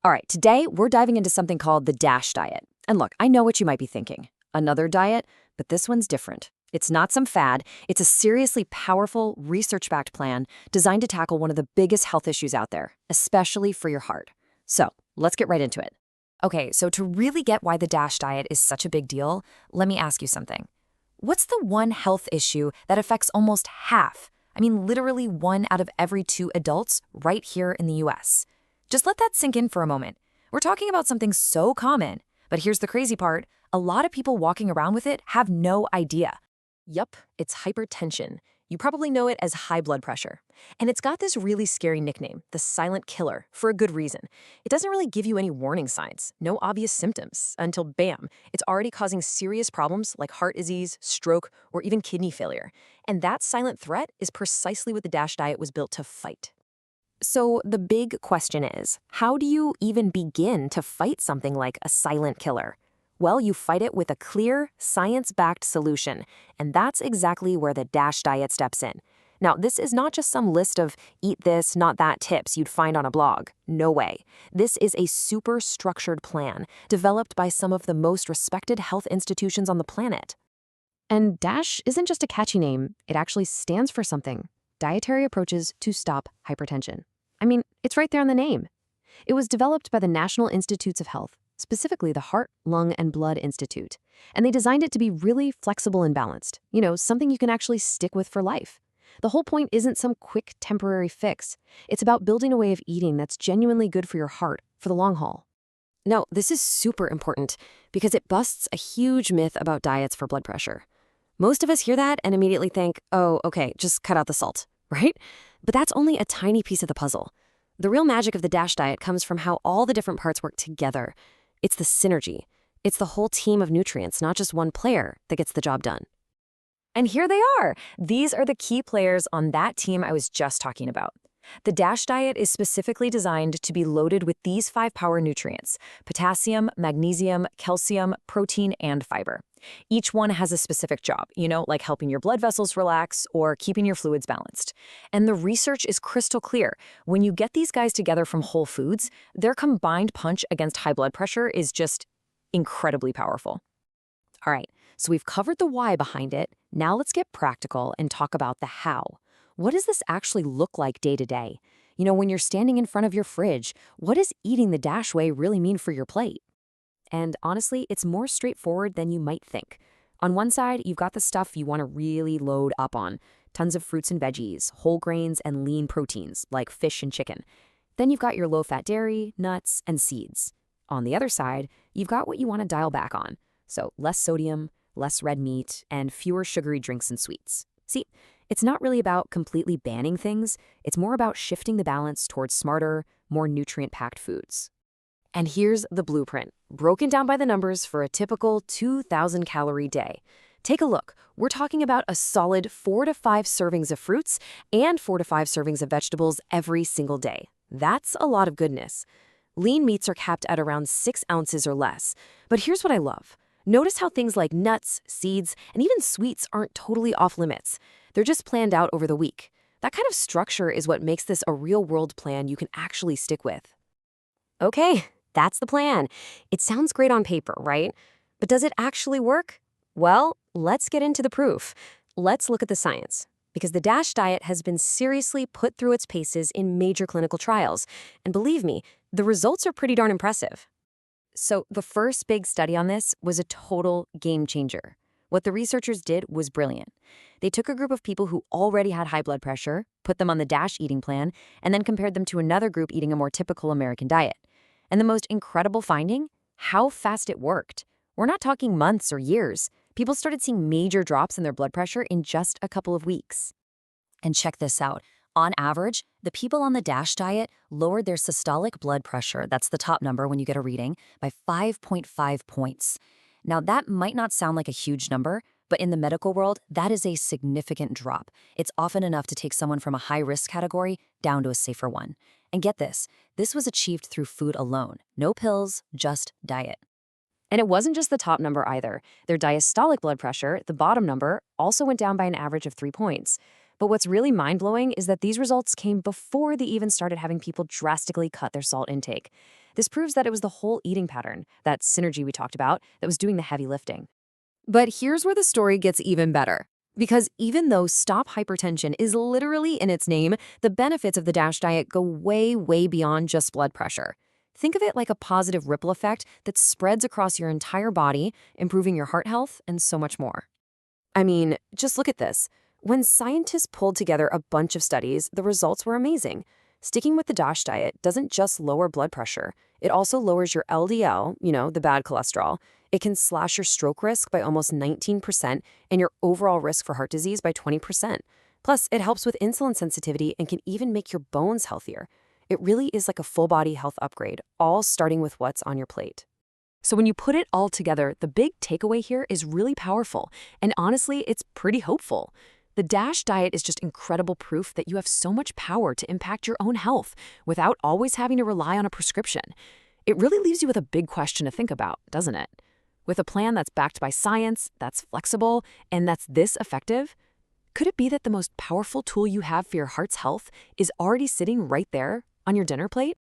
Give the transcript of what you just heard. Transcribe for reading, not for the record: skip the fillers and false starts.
All right, today we're diving into something called the DASH diet. And look, I know what you might be thinking. Another diet, but this one's different. It's not some fad. It's a seriously powerful, research-backed plan designed to tackle one of the biggest health issues out there, especially for your heart. So, let's get right into it. Okay, so to really get why the DASH diet is such a big deal, let me ask you something. What's the one health issue that affects almost half, literally 1 out of every 2 adults right here in the US? Just let that sink in for a moment. We're talking about something so common, but here's the crazy part. A lot of people walking around with it have no idea. Yup, it's hypertension. You probably know it as high blood pressure. And it's got this really scary nickname, the silent killer, for a good reason. It doesn't really give you any warning signs, no obvious symptoms, until bam, it's already causing serious problems like heart disease, stroke, or even kidney failure. And that silent threat is precisely what the DASH diet was built to fight. So the big question is, how do you even begin to fight something like a silent killer? Well, you fight it with a clear, science-backed solution, and that's exactly where the DASH diet steps in. Now, this is not just some list of eat this, not that tips you'd find on a blog. No way. This is a super structured plan developed by some of the most respected health institutions on the planet. And DASH isn't just a catchy name, it actually stands for something. Dietary Approaches to Stop Hypertension. It's right there in the name. It was developed by the National Institutes of Health, specifically the Heart, Lung, and Blood Institute. And they designed it to be really flexible and balanced. Something you can actually stick with for life. The whole point isn't some quick temporary fix. It's about building a way of eating that's genuinely good for your heart for the long haul. Now, this is super important because it busts a huge myth about diets for blood pressure. Most of us hear that and immediately think, oh, okay, just cut out the salt, right? But that's only a tiny piece of the puzzle. The real magic of the DASH diet comes from how all the different parts work together. It's the synergy. It's the whole team of nutrients, not just one player, that gets the job done. And here they are. These are the key players on that team I was just talking about. The DASH diet is specifically designed to be loaded with these 5 power nutrients: potassium, magnesium, calcium, protein, and fiber. Each one has a specific job, like helping your blood vessels relax or keeping your fluids balanced. And the research is crystal clear. When you get these guys together from whole foods, their combined punch against high blood pressure is just incredibly powerful. All right, so we've covered the why behind it. Now let's get practical and talk about the how. What does this actually look like day to day? When you're standing in front of your fridge, what does eating the DASH way really mean for your plate? And honestly, it's more straightforward than you might think. On one side, you've got the stuff you want to really load up on. Tons of fruits and veggies, whole grains, and lean proteins, like fish and chicken. Then you've got your low-fat dairy, nuts, and seeds. On the other side, you've got what you want to dial back on. So less sodium, less red meat, and fewer sugary drinks and sweets. See, it's not really about completely banning things. It's more about shifting the balance towards smarter, more nutrient-packed foods. And here's the blueprint, broken down by the numbers for a typical 2,000-calorie day. Take a look. We're talking about a solid 4 to 5 servings of fruits and 4 to 5 servings of vegetables every single day. That's a lot of goodness. Lean meats are capped at around 6 ounces or less. But here's what I love. Notice how things like nuts, seeds, and even sweets aren't totally off limits. They're just planned out over the week. That kind of structure is what makes this a real-world plan you can actually stick with. Okay, that's the plan. It sounds great on paper, right? But does it actually work? Well, let's get into the proof. Let's look at the science. Because the DASH diet has been seriously put through its paces in major clinical trials. And believe me, the results are pretty darn impressive. So the first big study on this was a total game changer. What the researchers did was brilliant. They took a group of people who already had high blood pressure, put them on the DASH eating plan, and then compared them to another group eating a more typical American diet. And the most incredible finding? How fast it worked. We're not talking months or years. People started seeing major drops in their blood pressure in just a couple of weeks. And check this out. On average, the people on the DASH diet lowered their systolic blood pressure, that's the top number when you get a reading, by 5.5 points. Now, that might not sound like a huge number, but in the medical world, that is a significant drop. It's often enough to take someone from a high-risk category down to a safer one. And get this was achieved through food alone. No pills, just diet. And it wasn't just the top number either. Their diastolic blood pressure, the bottom number, also went down by an average of 3 points. But what's really mind-blowing is that these results came before they even started having people drastically cut their salt intake. This proves that it was the whole eating pattern, that synergy we talked about, that was doing the heavy lifting. But here's where the story gets even better. Because even though Stop Hypertension is literally in its name, the benefits of the DASH diet go way, way beyond just blood pressure. Think of it like a positive ripple effect that spreads across your entire body, improving your heart health and so much more. I mean, just look at this. When scientists pulled together a bunch of studies, the results were amazing. Sticking with the DASH diet doesn't just lower blood pressure. It also lowers your LDL, the bad cholesterol. It can slash your stroke risk by almost 19% and your overall risk for heart disease by 20%. Plus, it helps with insulin sensitivity and can even make your bones healthier. It really is like a full-body health upgrade, all starting with what's on your plate. So when you put it all together, the big takeaway here is really powerful, and honestly, it's pretty hopeful. The DASH diet is just incredible proof that you have so much power to impact your own health without always having to rely on a prescription. It really leaves you with a big question to think about, doesn't it? With a plan that's backed by science, that's flexible, and that's this effective, could it be that the most powerful tool you have for your heart's health is already sitting right there on your dinner plate?